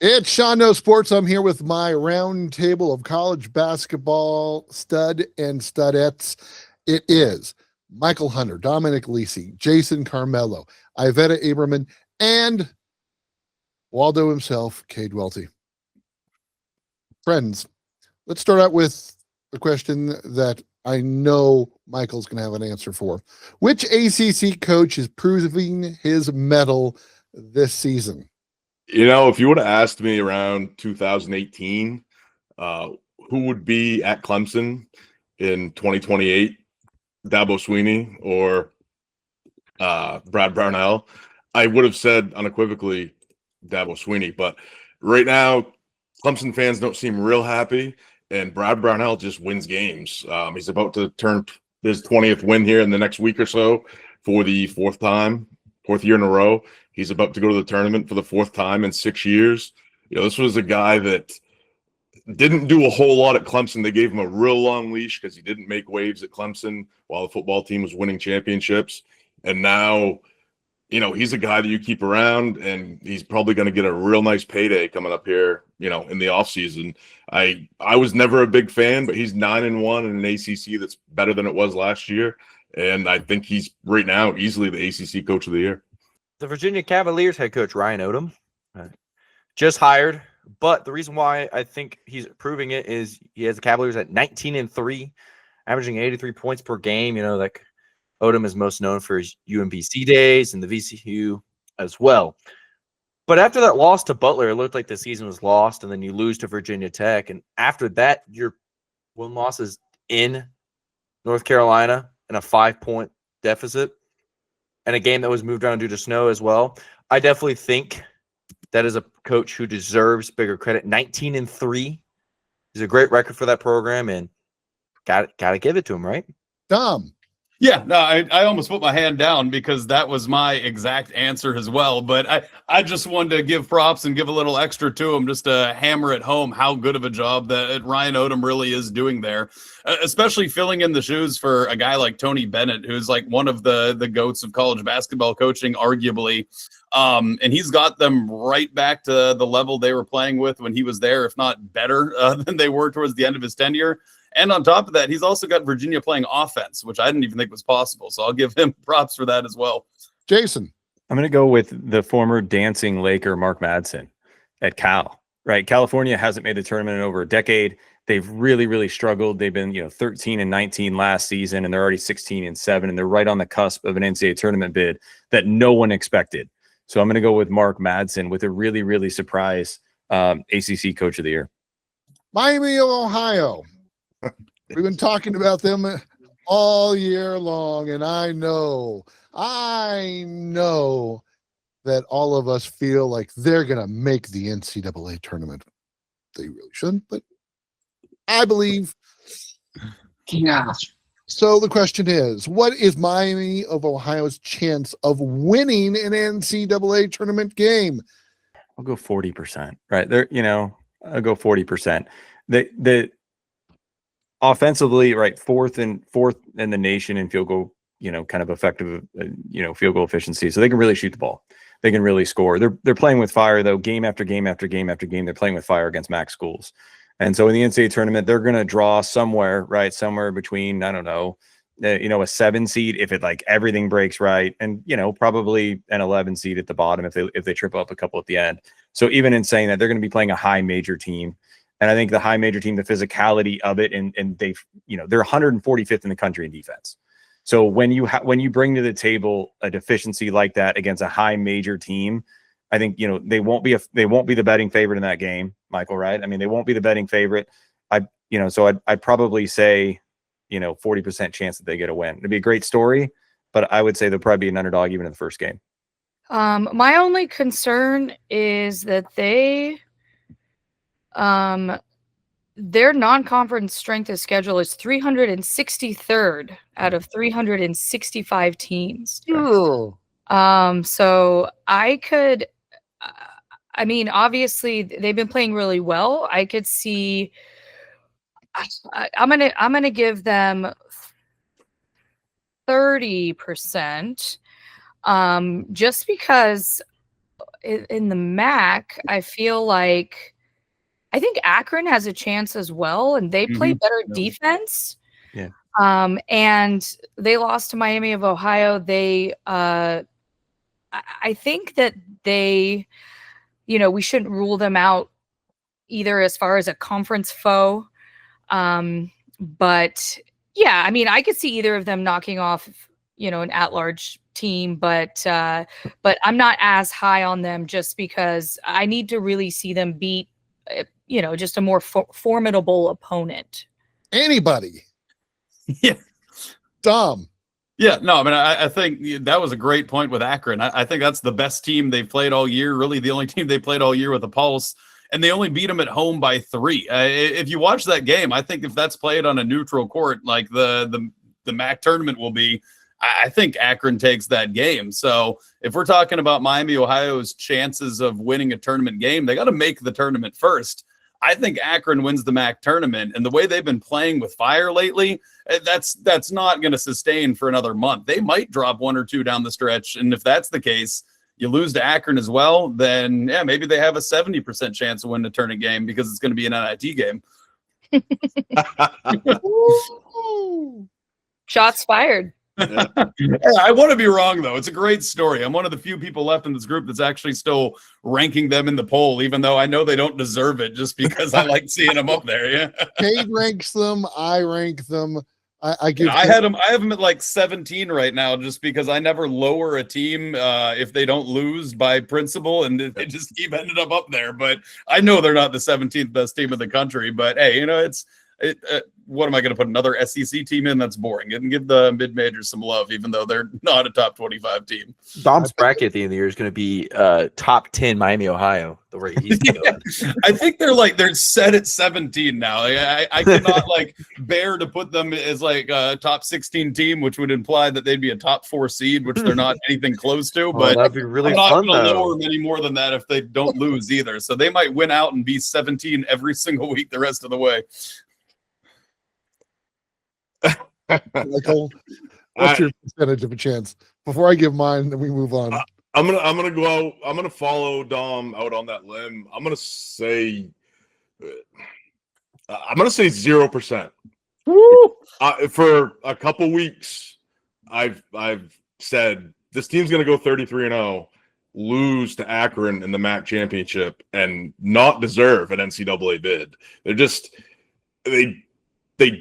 It's Sean No Sports. I'm here with my roundtable of college basketball stud and studettes. It is Mychal Hunter, Dominic, Lece, Jason Carmello, Ivetta, Abramyan, and Waldo himself, Cade, Welty. Friends, let's start out with a question that I know Michael's going to have an answer for. Which ACC coach is proving his mettle this season? You know, if you would have asked me around 2018, who would be at Clemson in 2028, Dabo Swinney or Brad Brownell, I would have said unequivocally Dabo Swinney. But right now, Clemson fans don't seem real happy, and Brad Brownell just wins games. He's about to turn his 20th win here in the next week or so for the fourth year in a row. He's about to go to the tournament for the fourth time in 6 years. You know, this was a guy that didn't do a whole lot at Clemson. They gave him a real long leash because he didn't make waves at Clemson while the football team was winning championships. And now, you know, he's a guy that you keep around, and he's probably going to get a real nice payday coming up here, you know, in the offseason. I was never a big fan, but he's 9-1 in an ACC that's better than it was last year. And I think he's right now easily the ACC coach of the year. The Virginia Cavaliers head coach, Ryan Odom, just hired. But the reason why I think he's proving it is he has the Cavaliers at 19-3, averaging 83 points per game. You know, like Odom is most known for his UMBC days and the VCU as well. But after that loss to Butler, it looked like the season was lost, and then you lose to Virginia Tech. And after that, your win-loss is in North Carolina in a 5-point deficit, and a game that was moved around due to snow as well. I definitely think that is a coach who deserves bigger credit. 19-3 is a great record for that program, and got to give it to him, right? Dom. Yeah, no, I almost put my hand down because that was my exact answer as well. But I just wanted to give props and give a little extra to him just to hammer it home how good of a job that Ryan Odom really is doing there, especially filling in the shoes for a guy like Tony Bennett, who's like one of the goats of college basketball coaching, arguably. And he's got them right back to the level they were playing with when he was there, if not better than they were towards the end of his tenure. And on top of that, he's also got Virginia playing offense, which I didn't even think was possible. So I'll give him props for that as well. Jason. I'm going to go with the former dancing Laker, Mark Madsen at Cal, right? California hasn't made the tournament in over a decade. They've really, really struggled. They've been, 13-19 last season, and they're already 16-7, and they're right on the cusp of an NCAA tournament bid that no one expected. So I'm going to go with Mark Madsen with a really, really surprise ACC Coach of the Year. Miami of Ohio. We've been talking about them all year long, and I know that all of us feel like they're going to make the NCAA tournament. They really shouldn't, but I believe. Yeah. So the question is, what is Miami of Ohio's chance of winning an NCAA tournament game? I'll go 40%, right? I'll go 40%. The offensively, right, fourth in the nation in field goal, kind of effective, field goal efficiency. So they can really shoot the ball. They can really score. They're playing with fire though, game after game after game after game. They're playing with fire against MAC schools. And so in the NCAA tournament, they're going to draw somewhere between, I don't know, a 7 seed if it like everything breaks right, and probably an 11 seed at the bottom if they trip up a couple at the end. So even in saying that, they're going to be playing a high major team. And I think the high major team, the physicality of it, and they're 145th in the country in defense. So when you bring to the table a deficiency like that against a high major team, I think they won't be the betting favorite in that game, Mychal, right? I mean, they won't be the betting favorite. So I'd probably say 40% chance that they get a win. It'd be a great story, but I would say they'll probably be an underdog even in the first game. My only concern is that their non-conference strength of schedule is 363rd out of 365 teams. Ooh. So obviously they've been playing really well. I could see, I'm gonna give them 30%, just because in the MAC, I feel like I think Akron has a chance as well, and they play better defense. Yeah. And they lost to Miami of Ohio. They, I think that they, we shouldn't rule them out either as far as a conference foe. But yeah, I mean, I could see either of them knocking off, an at-large team, but I'm not as high on them just because I need to really see them beat, just a more formidable opponent. Anybody. Yeah. Dumb. Yeah, no, I mean, I think that was a great point with Akron. I think that's the best team they've played all year, really the only team they played all year with a pulse, and they only beat them at home by 3. If you watch that game, I think if that's played on a neutral court like the MAC tournament will be, I think Akron takes that game. So if we're talking about Miami, Ohio's chances of winning a tournament game, they got to make the tournament first. I think Akron wins the MAC tournament, and the way they've been playing with fire lately, that's not going to sustain for another month. They might drop 1 or 2 down the stretch, and if that's the case, you lose to Akron as well, then yeah, maybe they have a 70% chance of winning a tournament game because it's going to be an NIT game. Shots fired. Yeah, I want to be wrong, though. It's a great story. I'm one of the few people left in this group that's actually still ranking them in the poll, even though I know they don't deserve it just because I like seeing them up there. Yeah. Cade ranks them. I rank them. I have them at like 17 right now just because I never lower a team if they don't lose by principle, and they just keep ending up there. But I know they're not the 17th best team in the country. But hey, what am I going to put another SEC team in? That's boring. And give the mid-majors some love, even though they're not a top 25 team. Dom's bracket at the end of the year is going to be top 10 Miami, Ohio. The rate he's going. I think they're set at 17 now. I cannot bear to put them as a top 16 team, which would imply that they'd be a top 4 seed, which they're not anything close to. But that'd be really I'm not fun, going to though. lower them any more than that if they don't lose either. So they might win out and be 17 every single week the rest of the way. Michael, what's your percentage of a chance? Before I give mine, then we move on. I'm gonna go out. I'm gonna follow Dom out on that limb. I'm gonna say 0%. For a couple weeks, I've said this team's gonna go 33-0, lose to Akron in the MAC championship, and not deserve an NCAA bid. They're just they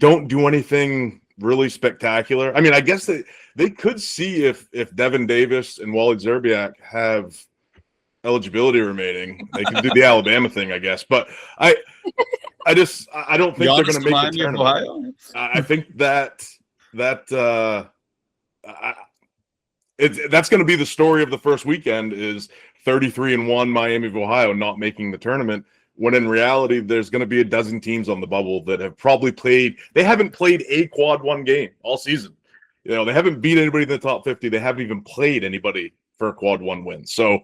don't do anything really spectacular. I mean, I guess they could see if Devin Davis and Wally Zerbiak have eligibility remaining. They can do the Alabama thing, I guess. But I don't think they're going to make the tournament. I think that's going to be the story of the first weekend is 33-1 Miami of Ohio not making the tournament. When in reality, there's going to be a dozen teams on the bubble that have probably they haven't played a quad 1 game all season. They haven't beat anybody in the top 50. They haven't even played anybody for a quad 1 win. So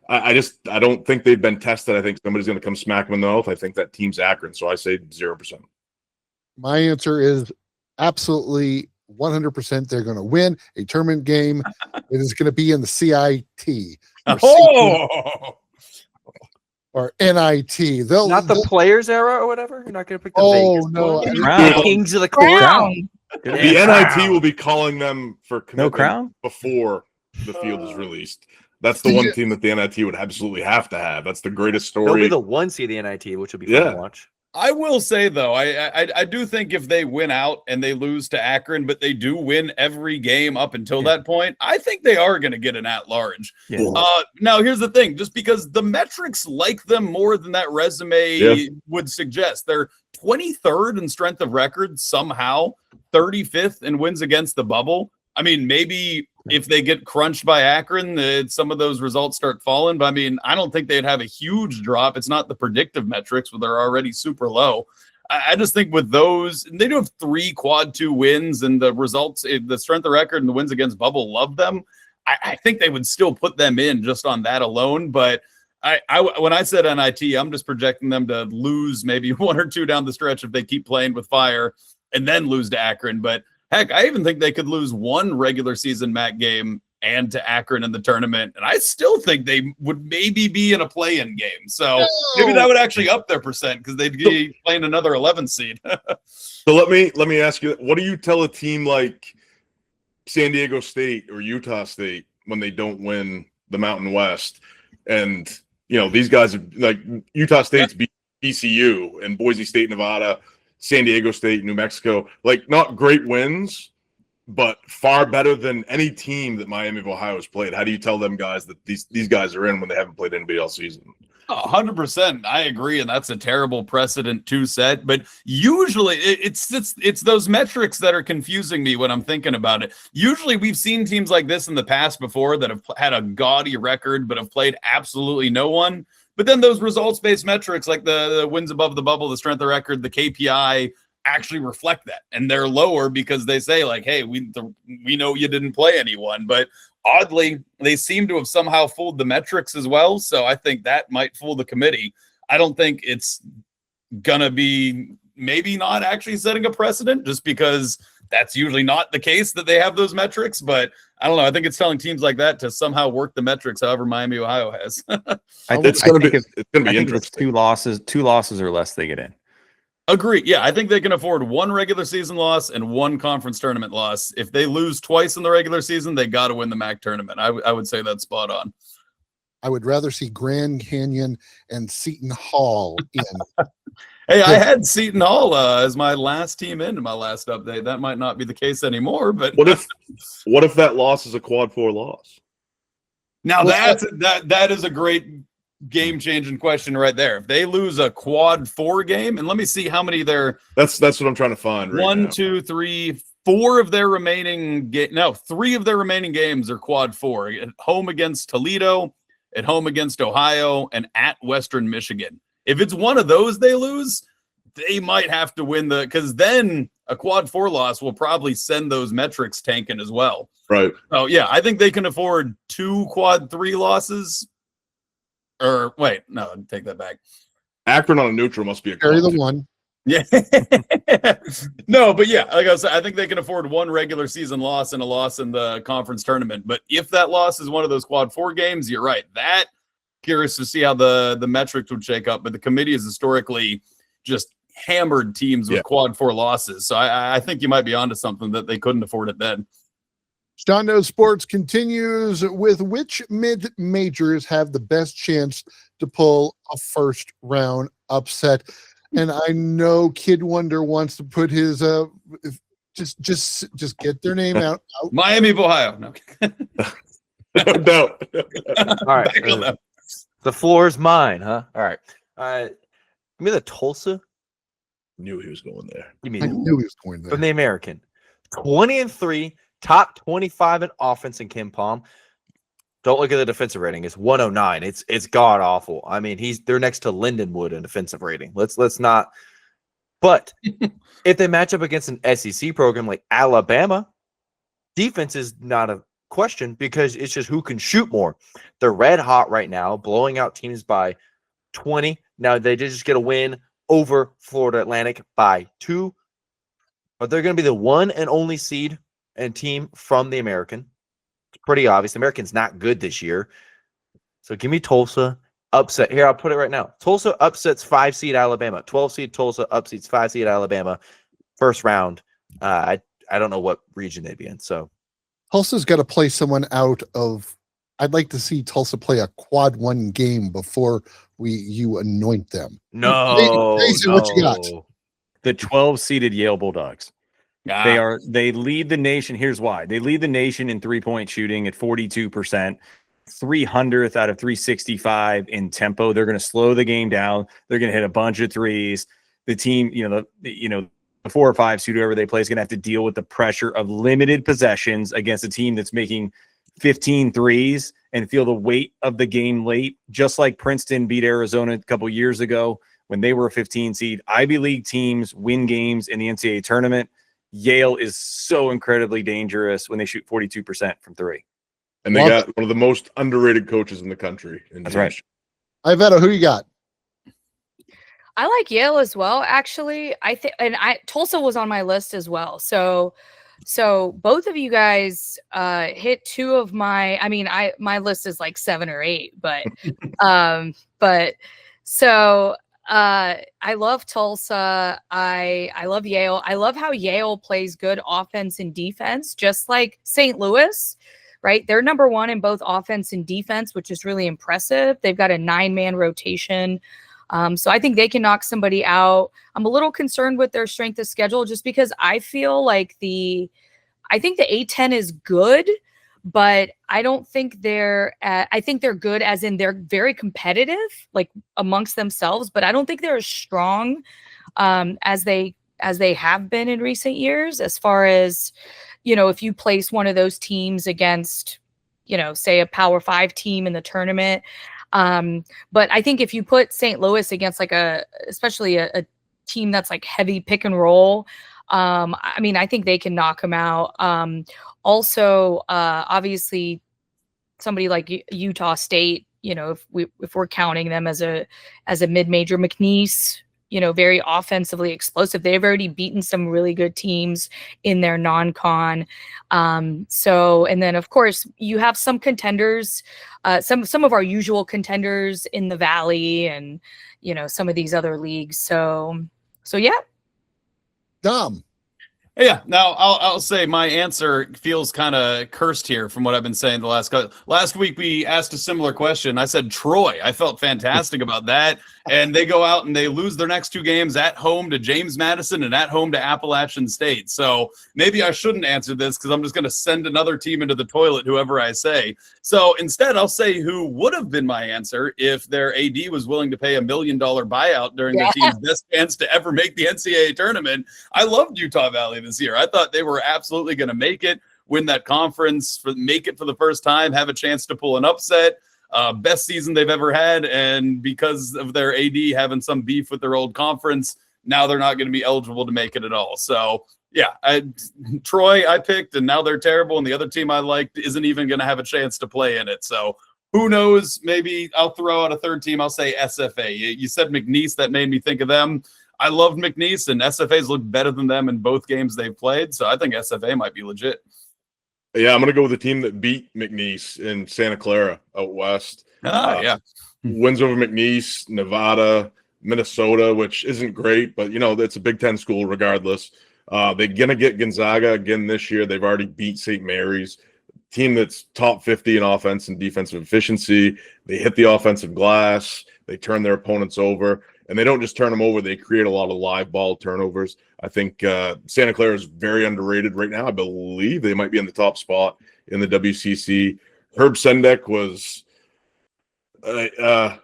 I don't think they've been tested. I think somebody's going to come smack them in the mouth. I think that team's Akron. So I say 0%. My answer is absolutely 100%. They're going to win a tournament game. It is going to be in the CIT. Or NIT. Not the players era or whatever. You're not going to pick the Vegas no, one? Kings of the Crown. The NIT will be calling them for commitment crown before the field is released. That's the one team that the NIT would absolutely have to have. That's the greatest story. They'll be the 1 seed of the NIT, which will be fun to watch. I will say, though, I do think if they win out and they lose to Akron, but they do win every game up until that point, I think they are going to get an at-large. Yeah. Now, here's the thing. Just because the metrics like them more than that resume would suggest. They're 23rd in strength of record somehow, 35th in wins against the bubble. I mean, maybe if they get crunched by Akron, some of those results start falling. But I mean, I don't think they'd have a huge drop. It's not the predictive metrics where they're already super low. I just think with those, they do have 3 quad 2 wins, and the results, the strength of record and the wins against bubble love them. I think they would still put them in just on that alone. But when I said NIT, I'm just projecting them to lose maybe 1 or 2 down the stretch if they keep playing with fire and then lose to Akron. But heck, I even think they could lose 1 regular season MAC game and to Akron in the tournament. And I still think they would maybe be in a play-in game. So maybe that would actually up their percent because they'd be playing another 11 seed. So let me ask you, what do you tell a team like San Diego State or Utah State when they don't win the Mountain West? And these guys are like Utah State's beat ECU and Boise State, Nevada, San Diego State, New Mexico, like not great wins, but far better than any team that Miami of Ohio has played. How do you tell them guys that these guys are in when they haven't played anybody all season? 100%. I agree, and that's a terrible precedent to set. But usually, it's those metrics that are confusing me when I'm thinking about it. Usually, we've seen teams like this in the past before that have had a gaudy record but have played absolutely no one. But then those results-based metrics, like the wins above the bubble, the strength of record, the KPI, actually reflect that, and they're lower because they say like, hey, we know you didn't play anyone, but oddly they seem to have somehow fooled the metrics as well. So I think that might fool the committee. I don't think it's gonna be maybe not actually setting a precedent just because that's usually not the case that they have those metrics, but I don't know. I think it's telling teams like that to somehow work the metrics however Miami Ohio has. It's gonna be interesting. Two losses or less they get in. Agree. Yeah, I think they can afford one regular season loss and one conference tournament loss. If they lose twice in the regular season, they got to win the MAC tournament. I would say that's spot on. I would rather see Grand Canyon and Seton Hall in. Hey, I had Seton Hall as my last team in my last update. That might not be the case anymore. But what if that loss is a quad 4 loss? Now that is a great game-changing question right there. If they lose a quad 4 game, and let me see how many they're. That's what I'm trying to find. Right One, now. 2, 3, 4 of their remaining 3 of their remaining games are quad 4. At home against Toledo, at home against Ohio, and at Western Michigan. If it's one of those they lose, they might have to win because then a quad 4 loss will probably send those metrics tanking as well. Right. Oh yeah, I think they can afford 2 quad 3 losses. Or wait, no, take that back. Akron on a neutral must be a Carry the quad. one. Yeah. No, but yeah, like I said, I think they can afford one regular season loss and a loss in the conference tournament. But if that loss is one of those quad 4 games, you're right. That curious to see how the metrics would shake up. But the committee has historically just hammered teams with quad 4 losses. So I think you might be onto something that they couldn't afford it then. John Knows Sports continues with which mid-majors have the best chance to pull a first round upset. And I know Kid Wonder wants to put his just get their name out. Miami of Ohio. No. No. All right. The floor is mine, huh? All right. Give me the Tulsa. Knew he was going there. Give me I knew he was going there. from the American. 20-3, top 25 in offense in Kim Palm. Don't look at the defensive rating. It's 109. It's god awful. I mean, they're next to Lindenwood in defensive rating. Let's not. But if they match up against an SEC program like Alabama, defense is not a question because it's just who can shoot more. They're red hot right now, blowing out teams by 20. Now they did just get a win over Florida Atlantic by 2. But they're going to be the one and only seed and team from the American. It's pretty obvious. The American's not good this year. So give me Tulsa. Upset. Here, I'll put it right now. Tulsa upsets 5-seed Alabama. 12-seed Tulsa upsets 5-seed Alabama. First round. I don't know what region they'd be in. So Tulsa's got to play someone out of. I'd like to see Tulsa play a quad 1 game before you anoint them. no. Jason, what you got? The 12-seeded Yale Bulldogs. Ah. They lead the nation. Here's why. They lead the nation in 3-point shooting at 42%, 300th out of 365 in tempo. They're going to slow the game down. They're going to hit a bunch of threes. The team, the 4 or 5 seed, whoever they play, is going to have to deal with the pressure of limited possessions against a team that's making 15 threes and feel the weight of the game late, just like Princeton beat Arizona a couple years ago when they were a 15 seed. Ivy League teams win games in the NCAA tournament. Yale is so incredibly dangerous when they shoot 42% from 3. And they got one of the most underrated coaches in the country. That's right. Ivetta, who you got? I like Yale as well, actually. Tulsa was on my list as well. So So both of you guys hit two of my. I mean, my list is like 7 or 8, but so I love Tulsa. I love Yale. I love how Yale plays good offense and defense, just like St. Louis. Right, they're number 1 in both offense and defense, which is really impressive. They've got a 9-man rotation. So I think they can knock somebody out. I'm a little concerned with their strength of schedule just because I feel like I think the A10 is good, but I don't think I think they're good as in they're very competitive, like amongst themselves, but I don't think they're as strong as they have been in recent years as far as, if you place one of those teams against, say a Power 5 team in the tournament. But I think if you put St. Louis against like especially a team that's like heavy pick and roll, I mean, I think they can knock them out. Also, obviously somebody like Utah State, if we're counting them as a mid-major, McNeese, very offensively explosive. They've already beaten some really good teams in their non-con. So, and then of course you have some contenders, some of our usual contenders in the Valley and, some of these other leagues. So yeah. Dom. Yeah, now I'll say my answer feels kind of cursed here from what I've been saying the last week. We asked a similar question. I said Troy. I felt fantastic about that, and they go out and they lose their next 2 games at home to James Madison and at home to Appalachian State. So maybe I shouldn't answer this because I'm just going to send another team into the toilet, whoever I say. So instead, I'll say who would have been my answer if their AD was willing to pay $1 million buyout during the team's best chance to ever make the NCAA tournament. I loved Utah Valley this year. I thought they were absolutely going to make it, win that conference, make it for the first time, have a chance to pull an upset. Best season they've ever had, and because of their AD having some beef with their old conference, now they're not going to be eligible to make it at all. So yeah, Troy I picked, and now they're terrible, and the other team I liked isn't even going to have a chance to play in it. So who knows? Maybe I'll throw out a third team. I'll say SFA. You said McNeese, that made me think of them. I loved McNeese, and SFA's looked better than them in both games they've played, so I think SFA might be legit. Yeah, I'm going to go with the team that beat McNeese in Santa Clara out west. Yeah. Wins over McNeese, Nevada, Minnesota, which isn't great, but, it's a Big Ten school regardless. They're going to get Gonzaga again this year. They've already beat St. Mary's. Team that's top 50 in offense and defensive efficiency. They hit the offensive glass. They turn their opponents over. And they don't just turn them over, they create a lot of live ball turnovers. I think Santa Clara is very underrated right now. I believe they might be in the top spot in the WCC. Herb Sendek was a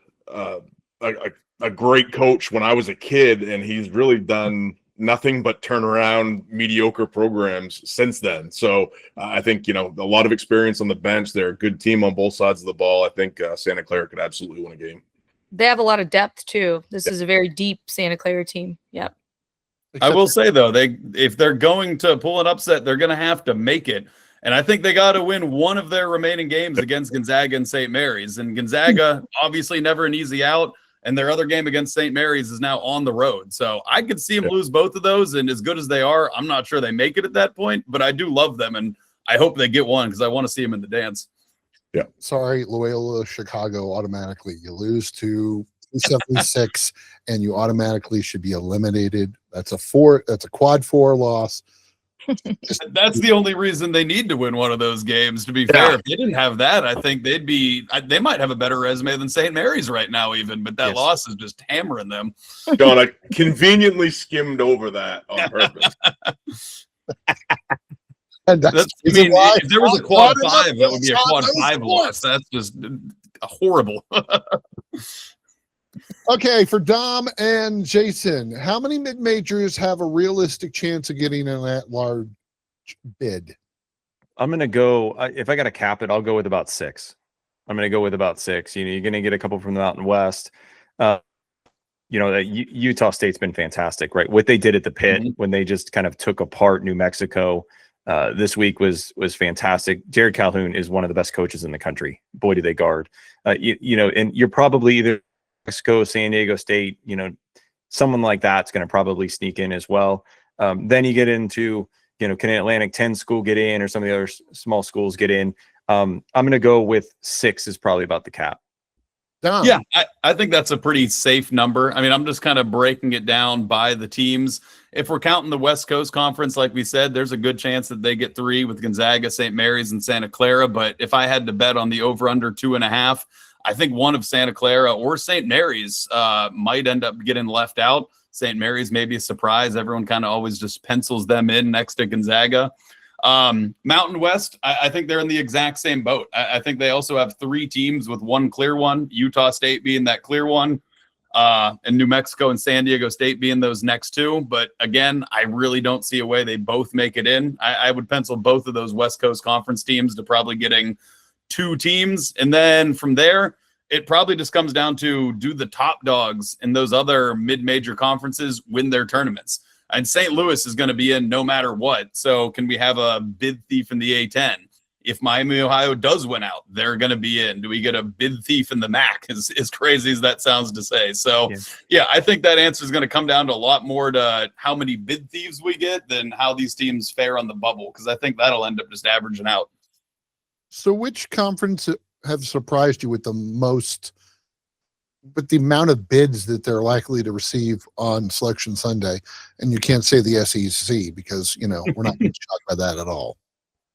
great coach when I was a kid, and he's really done nothing but turn around mediocre programs since then. So I think, a lot of experience on the bench. They're a good team on both sides of the ball. I think Santa Clara could absolutely win a game. They have a lot of depth too. This is a very deep Santa Clara team. Yep. I will say though, if they're going to pull an upset, they're going to have to make it. And I think they got to win one of their remaining games against Gonzaga and St. Mary's. And Gonzaga, obviously never an easy out. And their other game against St. Mary's is now on the road. So I could see them lose both of those. And as good as they are, I'm not sure they make it at that point. But I do love them. And I hope they get one because I want to see them in the dance. Yeah. Sorry, Loyola Chicago automatically. You lose to 276 and you automatically should be eliminated. That's a quad 4 loss. That's the only reason they need to win one of those games, to be fair. If they didn't have that, I think they might have a better resume than St. Mary's right now even, but that loss is just hammering them. John, I conveniently skimmed over that on purpose. And if there was a quad 5, that would be a quad 5 loss. That's just horrible. Okay, for Dom and Jason, how many mid-majors have a realistic chance of getting an at-large bid? I'm going to go, if I got to cap it, I'll go with about 6. I'm going to go with about 6. You're going to get a couple from the Mountain West. Utah State's been fantastic, right? What they did at the pit when they just kind of took apart New Mexico this week was fantastic. Jared Calhoun is one of the best coaches in the country. Boy, do they guard. And you're probably either Mexico, San Diego State, someone like that's going to probably sneak in as well. Then you get into, can an Atlantic 10 school get in, or some of the other small schools get in? I'm going to go with 6 is probably about the cap. Dom. Yeah, I think that's a pretty safe number. I mean, I'm just kind of breaking it down by the teams. If we're counting the West Coast Conference, like we said, there's a good chance that they get 3 with Gonzaga, St. Mary's, and Santa Clara. But if I had to bet on the over-under 2.5, I think one of Santa Clara or St. Mary's might end up getting left out. St. Mary's may be a surprise. Everyone kind of always just pencils them in next to Gonzaga. Mountain West, I think they're in the exact same boat. I think they also have 3 teams with 1 clear one, Utah State being that clear one, and New Mexico and San Diego State being those next 2. But again, I really don't see a way they both make it in. I would pencil both of those West Coast Conference teams to probably getting 2 teams. And then from there, it probably just comes down to, do the top dogs in those other mid-major conferences win their tournaments? And St. Louis is going to be in no matter what. So can we have a bid thief in the A10? If Miami, Ohio does win out, they're going to be in. Do we get a bid thief in the MAC? As crazy as that sounds to say. So, yeah, I think that answer is going to come down to a lot more to how many bid thieves we get than how these teams fare on the bubble, because I think that'll end up just averaging out. So which conference have surprised you with the most, with the amount of bids that they're likely to receive on Selection Sunday? And you can't say the SEC because, we're not going to talk about that at all.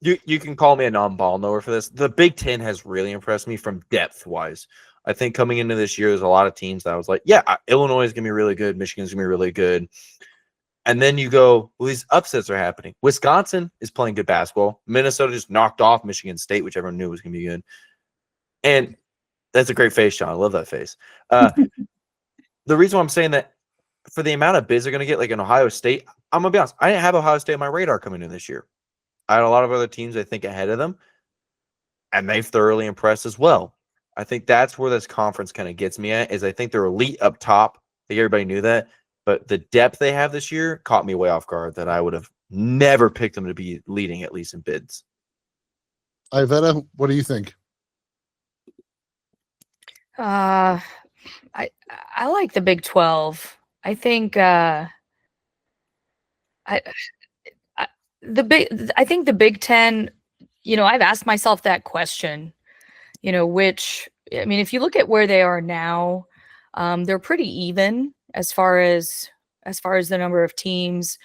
You can call me a non-ball knower for this. The Big Ten has really impressed me from depth-wise. I think coming into this year, there's a lot of teams that I was like, yeah, Illinois is going to be really good. Michigan's going to be really good. And then you go, well, these upsets are happening. Wisconsin is playing good basketball. Minnesota just knocked off Michigan State, which everyone knew was going to be good. And that's a great face, Sean. I love that face. The reason why I'm saying that, for the amount of bids they're going to get, like in Ohio State, I'm going to be honest, I didn't have Ohio State on my radar coming in this year. I had a lot of other teams, I think, ahead of them, and they've thoroughly impressed as well. I think that's where this conference kind of gets me at, is I think they're elite up top. I think everybody knew that, but the depth they have this year caught me way off guard that I would have never picked them to be leading, at least in bids. Ivetta, what do you think? I like the Big 12. I think I think the Big Ten, I've asked myself that question, if you look at where they are now, they're pretty even as far as the number of teams,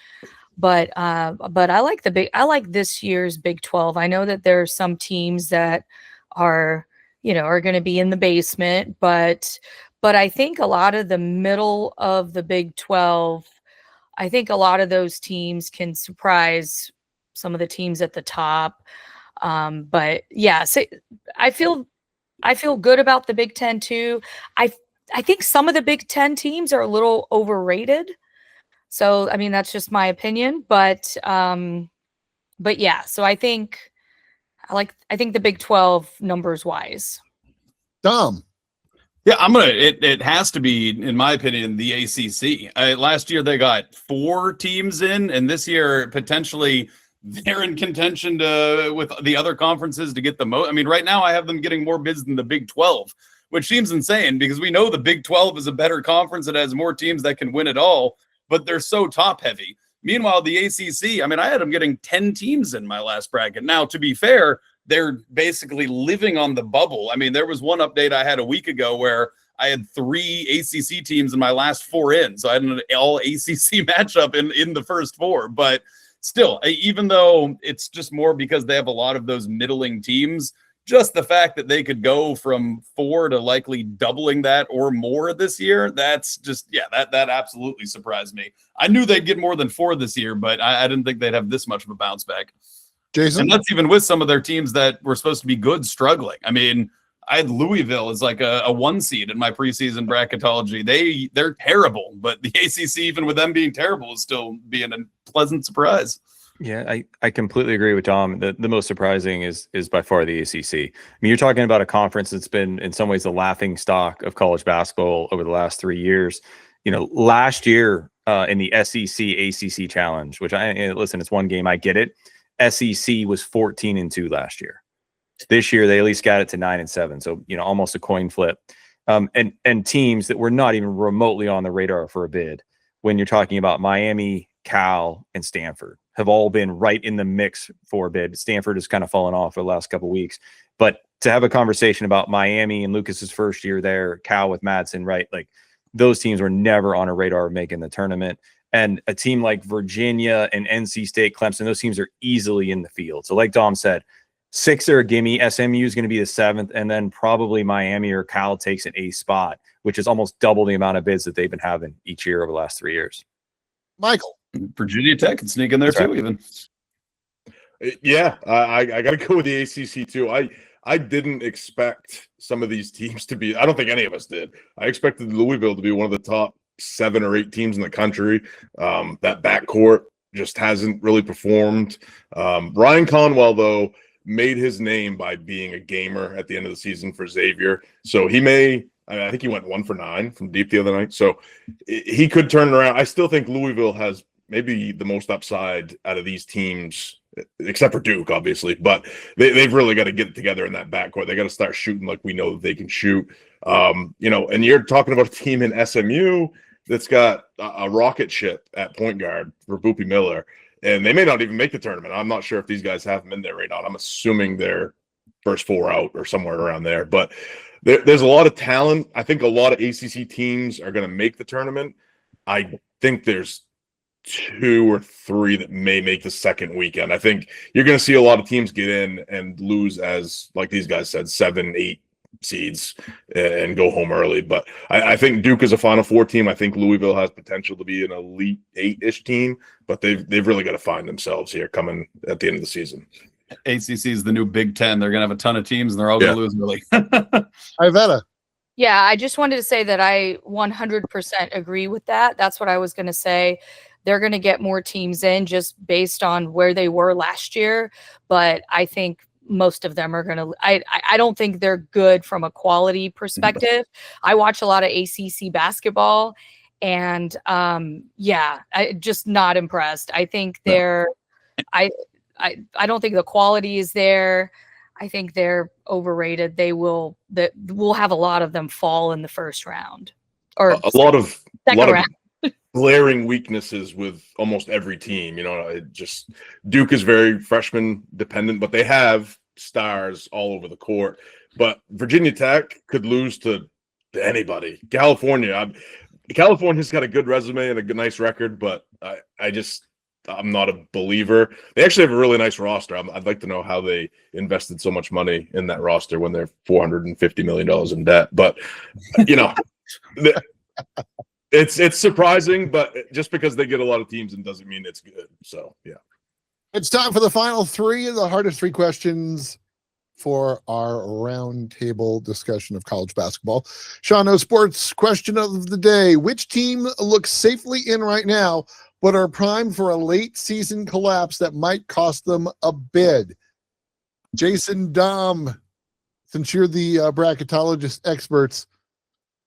but I like this year's Big 12. I know that there are some teams that are going to be in the basement, but I think a lot of the middle of the Big 12, I think a lot of those teams can surprise some of the teams at the top. But yeah, so I feel good about the Big Ten too. I think some of the Big Ten teams are a little overrated. So, that's just my opinion, but yeah, so I think the Big 12 numbers wise. Dom. Yeah, it has to be, in my opinion, the ACC. Last year they got 4 teams in, and this year potentially they're in contention with the other conferences to get the most. Right now I have them getting more bids than the Big 12, which seems insane because we know the Big 12 is a better conference. It has more teams that can win it all, but they're so top heavy. Meanwhile, the ACC, I had them getting 10 teams in my last bracket. Now, to be fair, they're basically living on the bubble. There was one update I had a week ago where I had 3 ACC teams in my last 4 in. So I had an all ACC matchup in the first 4. But still, even though it's just more because they have a lot of those middling teams, just the fact that they could go from 4 to likely doubling that or more this year, that's just, that absolutely surprised me. I knew they'd get more than 4 this year, but I didn't think they'd have this much of a bounce back. Jason? And that's even with some of their teams that were supposed to be good struggling. I had Louisville as like a 1 seed in my preseason bracketology. They're terrible, but the ACC, even with them being terrible, is still being a pleasant surprise. Yeah, I completely agree with Dom. The most surprising is by far the ACC. You're talking about a conference that's been in some ways the laughing stock of college basketball over the last 3 years. Last year in the SEC ACC challenge, which listen, it's one game, I get it. SEC was 14-2 last year. This year they at least got it to 9-7, so almost a coin flip. And teams that were not even remotely on the radar for a bid. When you're talking about Miami, Cal, and Stanford have all been right in the mix for a bid. Stanford has kind of fallen off for the last couple of weeks. But to have a conversation about Miami and Lucas's first year there, Cal with Madsen, right? Like those teams were never on a radar of making the tournament. And a team like Virginia and NC State, Clemson, those teams are easily in the field. So like Dom said, 6 are a gimme. SMU is going to be the 7th, and then probably Miami or Cal takes an 8th spot, which is almost double the amount of bids that they've been having each year over the last 3 years. Mychal. Virginia Tech can sneak in there That's too, right. even. Yeah, I got to go with the ACC too. I didn't expect some of these teams to be. I don't think any of us did. I expected Louisville to be one of the top 7 or 8 teams in the country. That backcourt just hasn't really performed. Ryan Conwell, though, made his name by being a gamer at the end of the season for Xavier. So he may. I think he went 1 for 9 from deep the other night. So he could turn it around. I still think Louisville has maybe the most upside out of these teams, except for Duke, obviously. But they've really got to get it together in that backcourt. They got to start shooting like we know that they can shoot. And you're talking about a team in SMU that's got a rocket ship at point guard for Boopie Miller, and they may not even make the tournament. I'm not sure if these guys have them in there right now. I'm assuming they're first 4 out or somewhere around there. But there's a lot of talent. I think a lot of ACC teams are going to make the tournament. I think there's 2 or 3 that may make the second weekend. I think you're going to see a lot of teams get in and lose as, like these guys said, 7, 8 seeds and go home early. But I think Duke is a Final Four team. I think Louisville has potential to be an Elite 8-ish team, but they've really got to find themselves here coming at the end of the season. ACC is the new Big Ten. They're going to have a ton of teams, and they're all going to lose early. Ivetta. Yeah, I just wanted to say that I 100% agree with that. That's what I was going to say. They're going to get more teams in just based on where they were last year. But I think most of them are going to, I don't think they're good from a quality perspective. I watch a lot of ACC basketball, and I just not impressed. I think I don't think the quality is there. I think they're overrated. We'll have a lot of them fall in the first round or a lot of second round. Glaring weaknesses with almost every team. Duke is very freshman dependent, but they have stars all over the court. But Virginia Tech could lose to anybody. California's got a good resume and a nice record, but I'm not a believer. They actually have a really nice roster. I'd like to know how they invested so much money in that roster when they're $450 million in debt. But, it's surprising, but just because they get a lot of teams and doesn't mean it's good. So, yeah. It's time for the final 3 of the hardest 3 questions for our roundtable discussion of college basketball. Sean O Sports question of the day. Which team looks safely in right now but are primed for a late season collapse that might cost them a bid? Jason, Dom, since you're the bracketologist experts,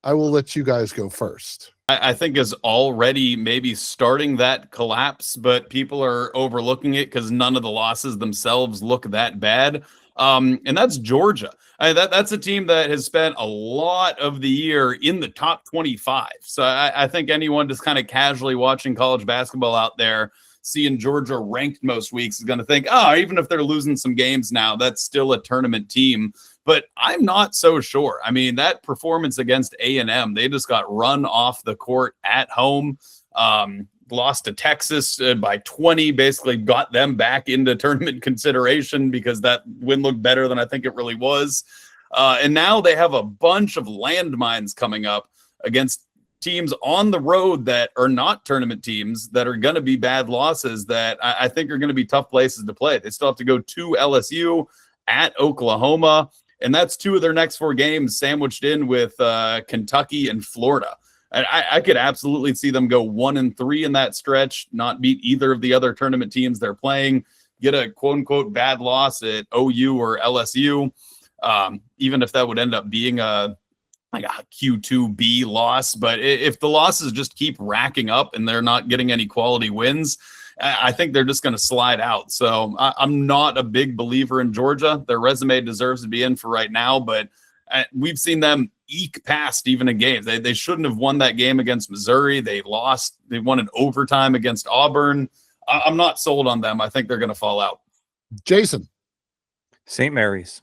I will let you guys go first. I think is already maybe starting that collapse, but people are overlooking it because none of the losses themselves look that bad. And that's Georgia. That's a team that has spent a lot of the year in the top 25. So I think anyone just kind of casually watching college basketball out there, seeing Georgia ranked most weeks, is going to think, even if they're losing some games now, that's still a tournament team. But I'm not so sure. I mean, that performance against A&M, they just got run off the court at home. Lost to Texas by 20, basically got them back into tournament consideration because that win looked better than I think it really was. And now they have a bunch of landmines coming up against teams on the road that are not tournament teams that are going to be bad losses that I think are going to be tough places to play. They still have to go to LSU, at Oklahoma, and that's 2 of their next 4 games sandwiched in with Kentucky and Florida. I could absolutely see them go 1-3 in that stretch, not beat either of the other tournament teams they're playing, get a quote-unquote bad loss at OU or LSU, even if that would end up being a Q2B loss. But if the losses just keep racking up and they're not getting any quality wins, I think they're just going to slide out. So I'm not a big believer in Georgia. Their resume deserves to be in for right now, but we've seen them eke past even a game. They shouldn't have won that game against Missouri. They lost. They won in overtime against Auburn. I'm not sold on them. I think they're going to fall out. Jason. St. Mary's.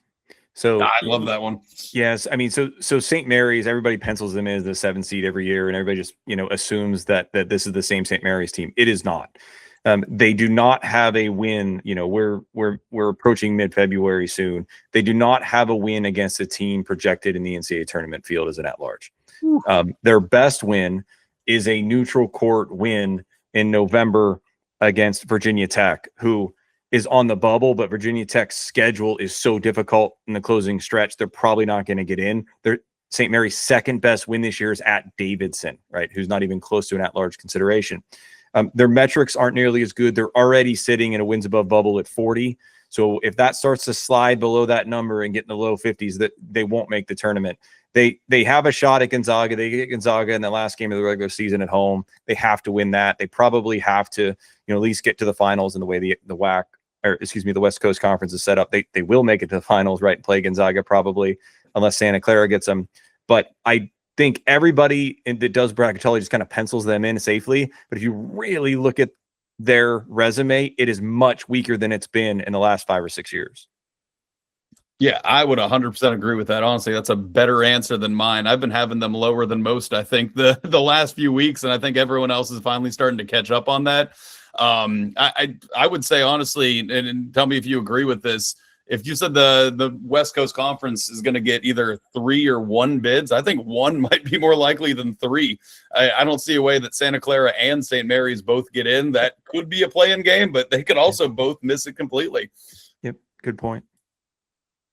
So I love that one. Yes, I mean, so St. Mary's, everybody pencils them in as the 7th seed every year, and everybody just assumes that this is the same St. Mary's team. It is not. They do not have a win. We're approaching mid-February soon. They do not have a win against a team projected in the NCAA tournament field as an at-large. Their best win is a neutral court win in November against Virginia Tech, who is on the bubble, but Virginia Tech's schedule is so difficult in the closing stretch, they're probably not going to get in. St. Mary's second best win this year is at Davidson, right? Who's not even close to an at-large consideration. Their metrics aren't nearly as good. They're already sitting in a wins above bubble at 40. So if that starts to slide below that number and get in the low 50s, that they won't make the tournament. They have a shot at Gonzaga. They get Gonzaga in the last game of the regular season at home. They have to win that. They probably have to, at least get to the finals in the way the West Coast Conference is set up. They will make it to the finals, right? And play Gonzaga probably, unless Santa Clara gets them. But I think everybody that does bracketology just kind of pencils them in safely. But if you really look at their resume, it is much weaker than it's been in the last 5 or 6 years. Yeah, I would 100% agree with that. Honestly, that's a better answer than mine. I've been having them lower than most, I think, the last few weeks, and I think everyone else is finally starting to catch up on that. I would say, honestly, and tell me if you agree with this, if you said the West Coast Conference is going to get either 3 or 1 bids, I think 1 might be more likely than 3. I don't see a way that Santa Clara and St. Mary's both get in. That could be a play-in game, but they could also both miss it completely. Yep, good point.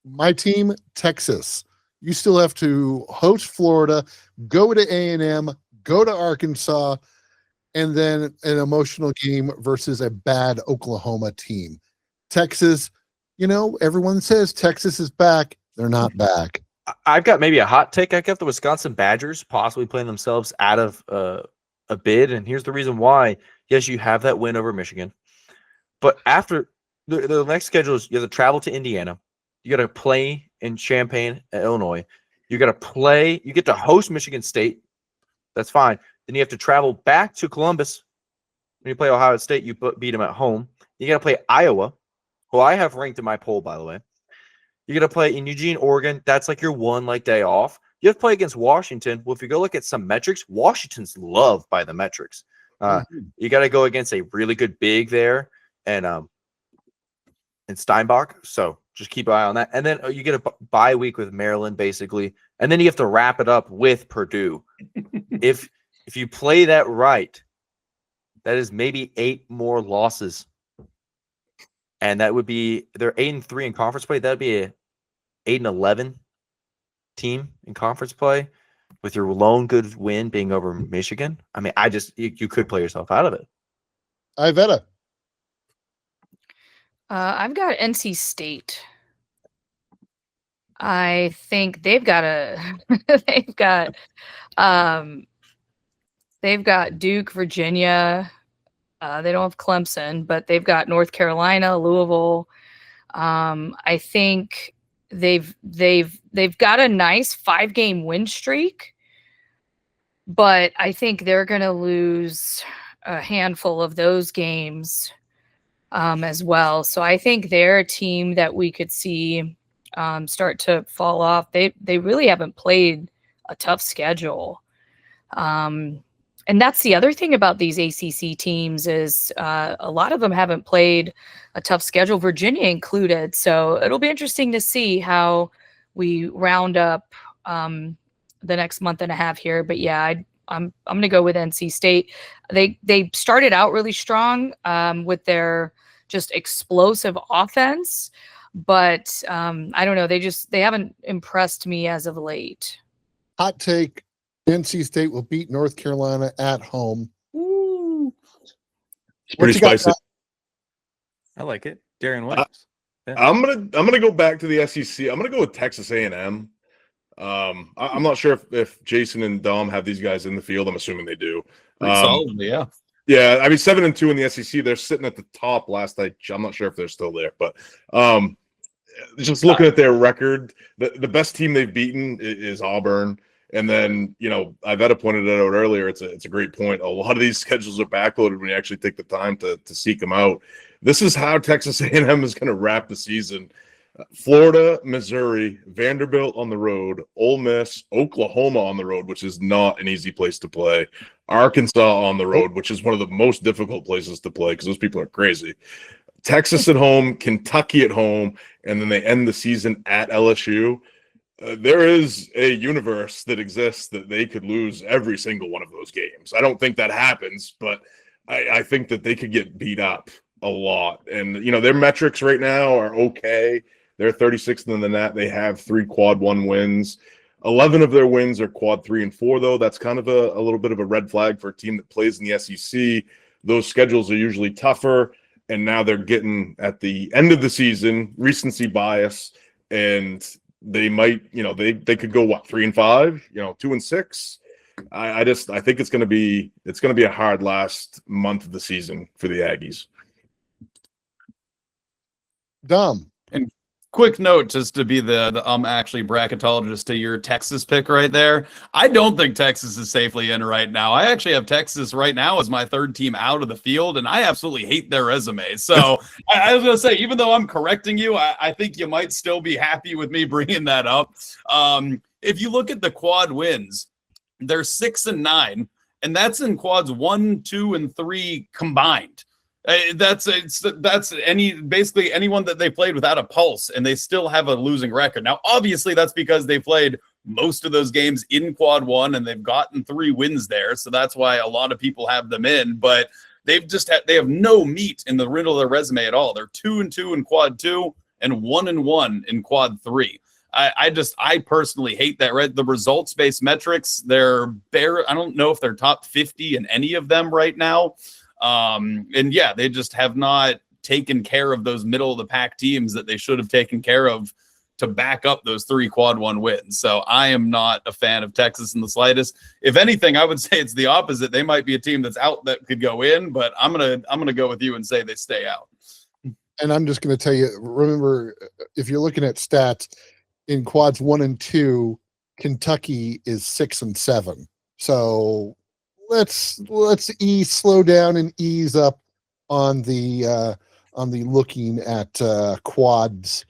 My team, Texas. You still have to host Florida, go to A&M, go to Arkansas, and then an emotional game versus a bad Oklahoma team. Texas, everyone says Texas is back. They're not back. I've got maybe a hot take. I got the Wisconsin Badgers possibly playing themselves out of a bid, and here's the reason why. Yes, you have that win over Michigan, but after the next schedule is you have to travel to Indiana. You got to play in Champaign, Illinois. You got to play. You get to host Michigan State. That's fine. Then you have to travel back to Columbus. When you play Ohio State, you beat them at home. You got to play Iowa, who I have ranked in my poll, by the way. You got to play in Eugene, Oregon. That's like your one day off. You have to play against Washington. Well, if you go look at some metrics, Washington's loved by the metrics. You got to go against a really good big there and Steinbach. So just keep an eye on that. And then you get a bye week with Maryland, basically. And then you have to wrap it up with Purdue. If you play that right, that is maybe 8 more losses. And that would be, they're 8-3 in conference play. That'd be a 8-11 team in conference play with your lone good win being over Michigan. I mean, you could play yourself out of it. Ivetta. I've got NC State. I think they've got they've got Duke, Virginia. They don't have Clemson, but they've got North Carolina, Louisville. I think they've got a nice 5-game win streak, but I think they're going to lose a handful of those games as well. So I think they're a team that we could see start to fall off. They really haven't played a tough schedule. And that's the other thing about these ACC teams is a lot of them haven't played a tough schedule, Virginia included. So it'll be interesting to see how we round up the next month and a half here. But yeah, I'm going to go with NC State. They started out really strong with their just explosive offense, but I don't know. They haven't impressed me as of late. Hot take. NC State will beat North Carolina at home. Ooh. It's pretty spicy. I like it. Darren Williams. Yeah. I'm gonna go back to the SEC. I'm gonna go with Texas A&M. I'm not sure if Jason and Dom have these guys in the field. I'm assuming they do. Solidly, yeah. Yeah, I mean 7-2 in the SEC. They're sitting at the top last night. I'm not sure if they're still there, but just looking at their record, the best team they've beaten is Auburn. And then, Ivetta pointed it out earlier. It's a great point. A lot of these schedules are backloaded when you actually take the time to seek them out. This is how Texas A&M is going to wrap the season. Florida, Missouri, Vanderbilt on the road, Ole Miss, Oklahoma on the road, which is not an easy place to play, Arkansas on the road, which is one of the most difficult places to play because those people are crazy, Texas at home, Kentucky at home, and then they end the season at LSU. There is a universe that exists that they could lose every single one of those games. I don't think that happens, but I think that they could get beat up a lot. And, their metrics right now are okay. They're 36th in the net. They have 3 quad 1 wins. 11 of their wins are quad 3 and 4, though. That's kind of a little bit of a red flag for a team that plays in the SEC. Those schedules are usually tougher, and now they're getting at the end of the season, recency bias, and they might, they could go 3-5, 2-6. I think it's going to be a hard last month of the season for the Aggies. Dom. Quick note, just to be the actually bracketologist to your Texas pick right there. I don't think Texas is safely in right now. I actually have Texas right now as my third team out of the field, and I absolutely hate their resume. So I was going to say, even though I'm correcting you, I think you might still be happy with me bringing that up. If you look at the quad wins, they're 6-9, and that's in quads 1, 2, and 3 combined. That's basically anyone that they played without a pulse, and they still have a losing record. Now, obviously, that's because they played most of those games in quad 1, and they've gotten 3 wins there. So that's why a lot of people have them in. But they have no meat in the middle of their resume at all. They're 2-2 in quad 2 and 1-1 in quad 3. I personally hate that. The results-based metrics, they're bare. I don't know if they're top 50 in any of them right now. And yeah, they just have not taken care of those middle of the pack teams that they should have taken care of to back up those 3 quad 1 wins. So I am not a fan of Texas in the slightest. If anything, I would say it's the opposite. They might be a team that's out that could go in, but I'm going to go with you and say they stay out. And I'm just going to tell you, remember, if you're looking at stats in quads 1 and 2, Kentucky is 6-7. So let's slow down and ease up on the looking at quads.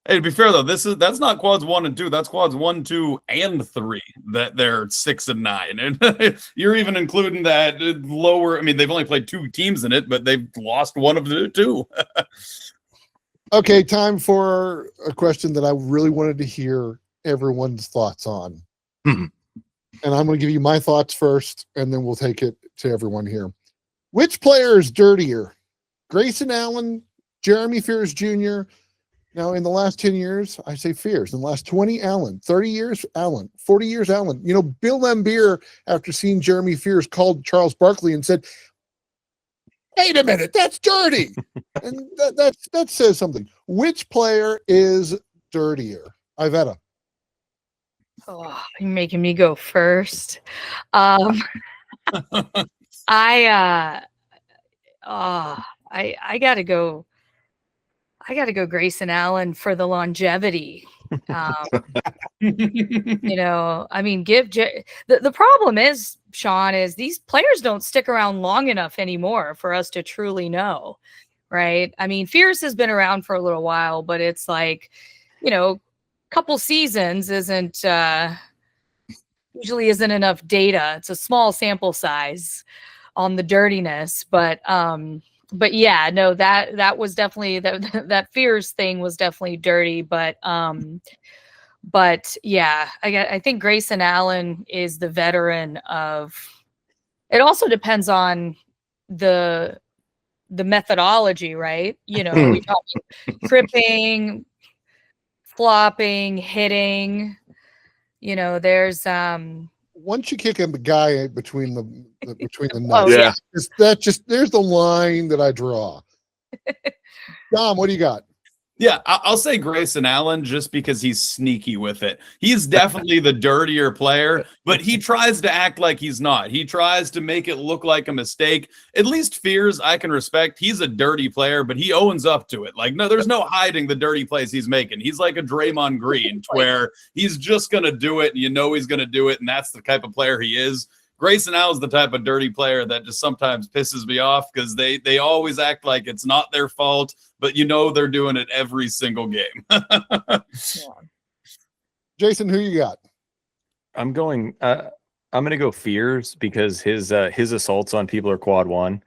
Hey, to be fair though, that's not quads 1 and 2. That's quads 1, 2, and 3 that they're 6-9, and you're even including that lower. I mean, they've only played 2 teams in it, but they've lost one of the 2. Okay, time for a question that I really wanted to hear everyone's thoughts on. Mm-hmm. And I'm going to give you my thoughts first, and then we'll take it to everyone here. Which player is dirtier? Grayson Allen, Jeremy Fears Jr. Now, in the last 10 years, I say Fears. In the last 20, Allen. 30 years, Allen. 40 years, Allen. Bill Lambier, after seeing Jeremy Fears, called Charles Barkley and said, "Wait a minute, that's dirty." And that says something. Which player is dirtier? Ivetta. Oh, you're making me go first. I gotta go. I gotta go Grayson Allen for the longevity. I mean, the problem is, Sean, is these players don't stick around long enough anymore for us to truly know, right? I mean, Fierce has been around for a little while, but it's like, couple seasons usually isn't enough data. It's a small sample size on the dirtiness, but yeah, no, that was definitely that Fears thing was definitely dirty, but yeah, I think Grayson Allen is the veteran of. It also depends on the methodology, right? We talk tripping, flopping, hitting. There's once you kick a guy between the nuts, Oh, yeah. there's the line that I draw. Dom, what do you got? Yeah, I'll say Grayson Allen just because he's sneaky with it. He's definitely the dirtier player, but he tries to act like he's not. He tries to make it look like a mistake. At least Fears, I can respect. He's a dirty player, but he owns up to it. Like, no, there's no hiding the dirty plays he's making. He's like a Draymond Green, where he's just going to do it, and you know he's going to do it, and that's the type of player he is. Grayson Allen's the type of dirty player that just sometimes pisses me off because they always act like it's not their fault, but you know they're doing it every single game. Jason, who you got? I'm going to go Fears because his assaults on people are quad one.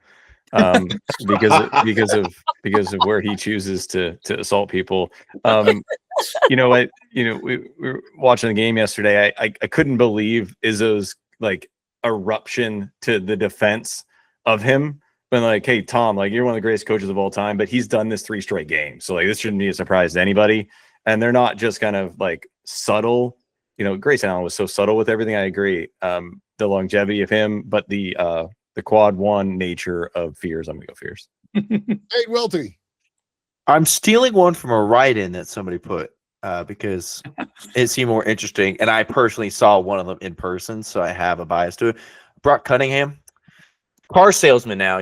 Because of where he chooses to assault people. We were watching the game yesterday. I couldn't believe Izzo's like eruption to the defense of him. Been like, hey Tom, like you're one of the greatest coaches of all time, but he's done this 3 straight games, so like this shouldn't be a surprise to anybody. And they're not just kind of like subtle. Grayson Allen was so subtle with everything. I agree. The longevity of him, but the quad one nature of Fears. I'm gonna go Fears. Hey, Welty. I'm stealing one from a write-in that somebody put because it seemed more interesting, and I personally saw one of them in person, so I have a bias to it. Brock Cunningham, car salesman now,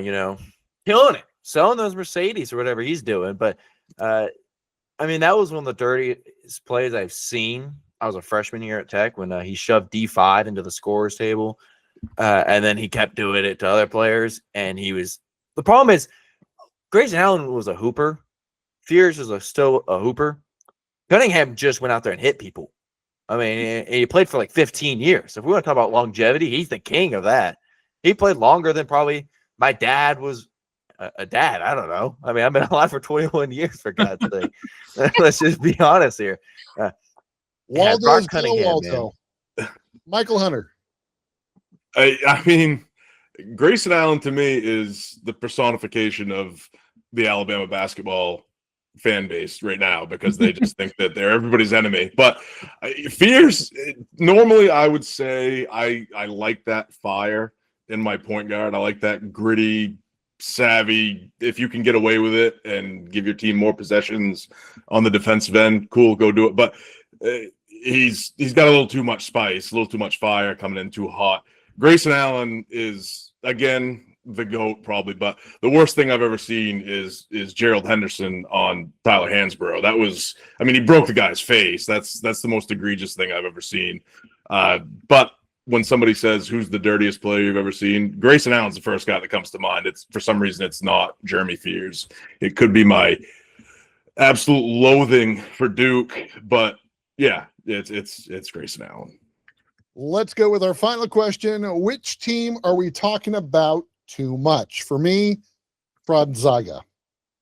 killing it, selling those Mercedes or whatever he's doing. But that was one of the dirtiest plays I've seen. I was a freshman here at Tech when he shoved D5 into the scorers table, and then he kept doing it to other players. And the problem is Grayson Allen was a hooper. Fears is still a hooper. Cunningham just went out there and hit people. He played for like 15 years. If we want to talk about longevity, he's the king of that. He played longer than probably my dad was a dad. I don't know. I've been alive for 21 years, for God's sake. Let's just be honest here. Waldo's Waldo. Mychal Hunter. Grayson Allen to me is the personification of the Alabama basketball fan base right now because they just think that they're everybody's enemy. But Fears, normally I would say I like that fire in my point guard. I like that gritty, savvy, if you can get away with it and give your team more possessions on the defensive end, cool, go do it. But he's got a little too much spice, a little too much fire coming in too hot. Grayson Allen is, again, the GOAT probably, but the worst thing I've ever seen is Gerald Henderson on Tyler Hansborough. That was, he broke the guy's face. That's the most egregious thing I've ever seen. But when somebody says who's the dirtiest player you've ever seen, Grayson Allen's the first guy that comes to mind. It's for some reason it's not Jeremy Fears. It could be my absolute loathing for Duke, but yeah, it's Grayson Allen. Let's go with our final question. Which team are we talking about too much? For me, Gonzaga.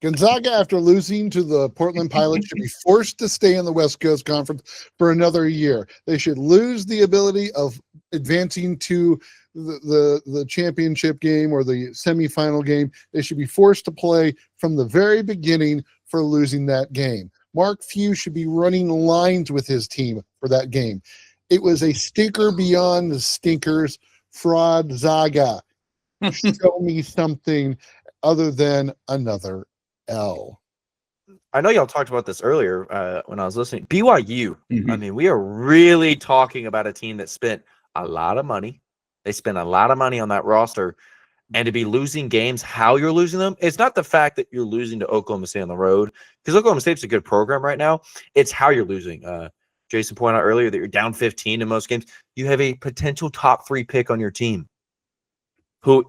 Gonzaga, after losing to the Portland Pilots, should be forced to stay in the West Coast Conference for another year. They should lose the ability of advancing to the championship game or the semifinal game. They should be forced to play from the very beginning for losing that game. Mark Few should be running lines with his team for that game. It was a stinker beyond the stinkers. Fraud Zaga. Show me something other than another L. I know y'all talked about this earlier when I was listening. BYU. Mm-hmm. We are really talking about a team that spent a lot of money. They spent a lot of money on that roster. And to be losing games, how you're losing them, it's not the fact that you're losing to Oklahoma State on the road, because Oklahoma State's a good program right now. It's how you're losing. Jason pointed out earlier that you're down 15 in most games. You have a potential top 3 pick on your team who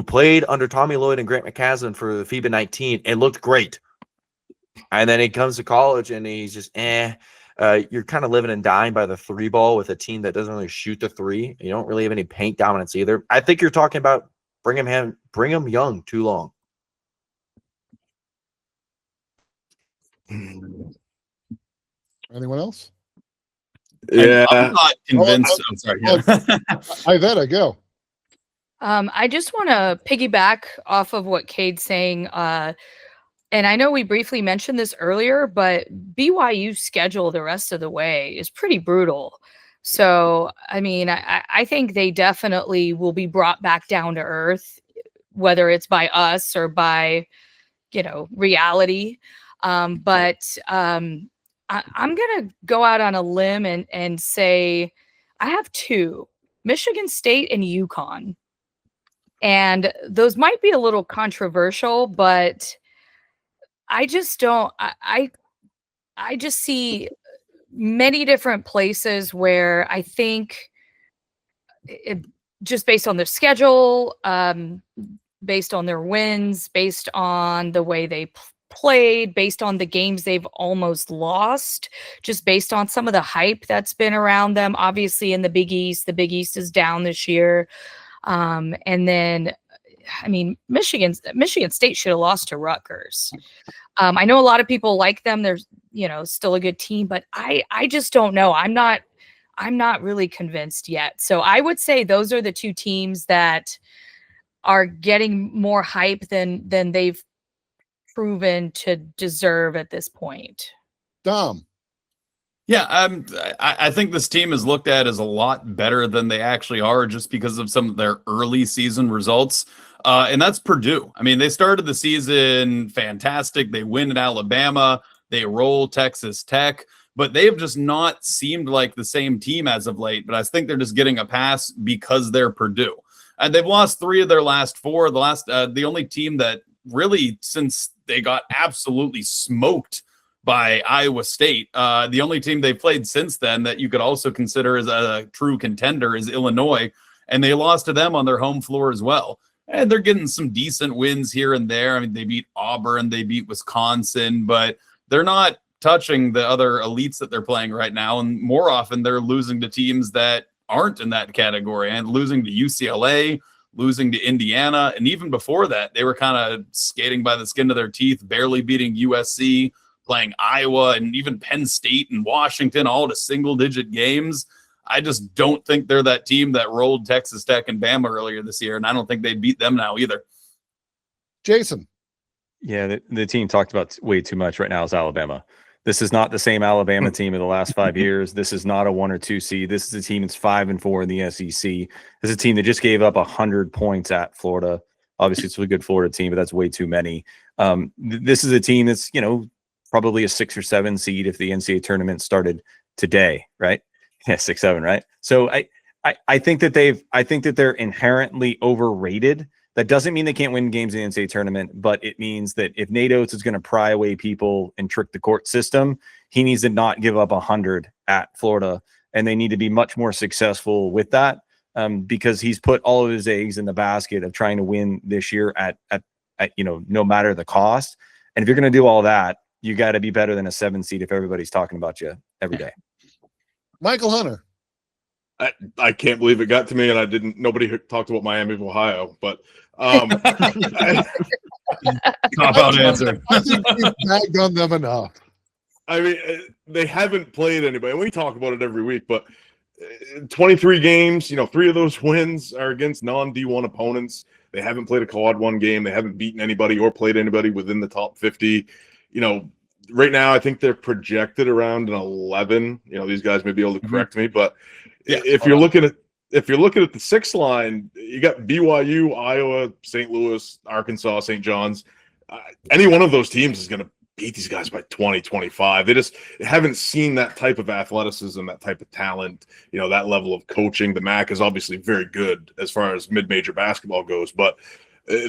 played under Tommy Lloyd and Grant McCaslin for the FIBA 19 and looked great. And then he comes to college and he's just, you're kind of living and dying by the 3 ball with a team that doesn't really shoot the 3. You don't really have any paint dominance either. I think you're talking about bring him young too long. Anyone else? Yeah. I'm not convinced. I'm sorry. Yeah. Ivetta, go. I just want to piggyback off of what Cade's saying. And I know we briefly mentioned this earlier, but BYU's schedule the rest of the way is pretty brutal. So, I think they definitely will be brought back down to earth, whether it's by us or by, reality. I'm gonna go out on a limb and say I have two: Michigan State and UConn. And those might be a little controversial, but I just don't. I just see many different places where I think just based on their schedule, based on their wins, based on the way they played, based on the games they've almost lost, just based on some of the hype that's been around them. Obviously, in the Big East is down this year. And then, I mean, Michigan State should have lost to Rutgers. I know a lot of people like them. They're, still a good team, but I just don't know. I'm not really convinced yet. So I would say those are the two teams that are getting more hype than they've proven to deserve at this point. Dom. Yeah, I think this team is looked at as a lot better than they actually are just because of some of their early season results. And that's Purdue. I mean, they started the season fantastic. They win at Alabama. They roll Texas Tech. But they have just not seemed like the same team as of late. But I think they're just getting a pass because they're Purdue. And they've lost 3 of their last 4. The only team that really, since they got absolutely smoked by Iowa State, the only team they've played since then that you could also consider as a true contender is Illinois. And they lost to them on their home floor as well. And they're getting some decent wins here and there. I mean, they beat Auburn, they beat Wisconsin, but they're not touching the other elites that they're playing right now. And more often they're losing to teams that aren't in that category and losing to UCLA, losing to Indiana. And even before that, they were kind of skating by the skin of their teeth, barely beating USC, playing Iowa and even Penn State and Washington, all to single-digit games. I just don't think they're that team that rolled Texas Tech and Bama earlier this year, and I don't think they'd beat them now either. Jason. Yeah, the team talked about way too much right now is Alabama. This is not the same Alabama team of the last 5 years. This is not a 1 or 2 seed. This is a team that's 5-4 in the SEC. This is a team that just gave up 100 points at Florida. Obviously, it's a good Florida team, but that's way too many. This is a team that's, probably a 6 or 7 seed if the NCAA tournament started today, right? Yeah, 6, 7, right? So I think that they're inherently overrated. That doesn't mean they can't win games in the NCAA tournament, but it means that if Nate Oates is going to pry away people and trick the court system, he needs to not give up 100 at Florida, and they need to be much more successful with that because he's put all of his eggs in the basket of trying to win this year at no matter the cost. And if you're going to do all that, you got to be better than a 7 seed if everybody's talking about you every day. Mychal Hunter. I can't believe it got to me, and nobody talked about Miami of Ohio, but Cop out answer. I think we've bagged on them enough. I mean, they haven't played anybody. And we talk about it every week, but 23 games, 3 of those wins are against non-D1 opponents. They haven't played a quad 1 game. They haven't beaten anybody or played anybody within the top 50. Right now, I think they're projected around an 11. These guys may be able to correct me, but yeah, if you're looking at the 6 line, you got BYU, Iowa, St. Louis, Arkansas, St. John's. Any one of those teams is going to beat these guys by 20, 25. They just haven't seen that type of athleticism, that type of talent, that level of coaching. The MAC is obviously very good as far as mid-major basketball goes, but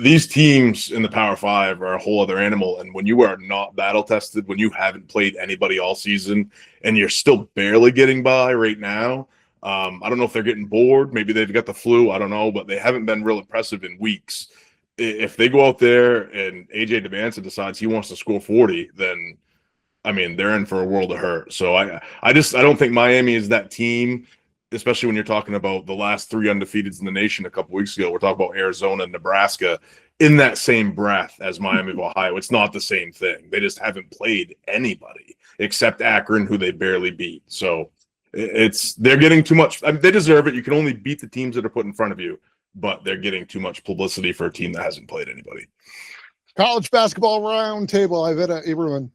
these teams in the Power 5 are a whole other animal. And when you are not battle tested, when you haven't played anybody all season, and you're still barely getting by right now, I don't know if they're getting bored. Maybe they've got the flu. I don't know, but they haven't been real impressive in weeks. If they go out there and AJ DeManson decides he wants to score 40, then I mean they're in for a world of hurt. So I don't think Miami is that team. Especially when you're talking about the last 3 undefeateds in the nation a couple weeks ago. We're talking about Arizona and Nebraska in that same breath as Miami of Ohio. It's not the same thing. They just haven't played anybody except Akron, who they barely beat. So they're getting too much. I mean, they deserve it. You can only beat the teams that are put in front of you, but they're getting too much publicity for a team that hasn't played anybody. College basketball roundtable. Ivetta, Abramyan,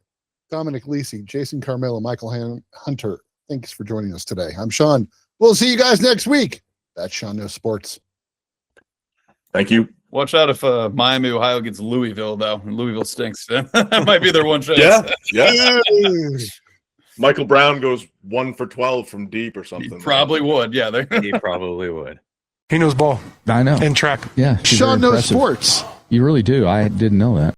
Dominic, Lece, Jason, Carmello, Mychal Hunter. Thanks for joining us today. I'm Sean. We'll see you guys next week. That's Sean Knows Sports. Thank you. Watch out if Miami, Ohio gets Louisville, though. Louisville stinks. That might be their one chance. Yeah. Michael Brown goes 1 for 12 from deep or He something. probably would. Yeah. He probably would. He knows ball I know. and track. Yeah. she's Sean very knows impressive. sports. You really do. I didn't know that.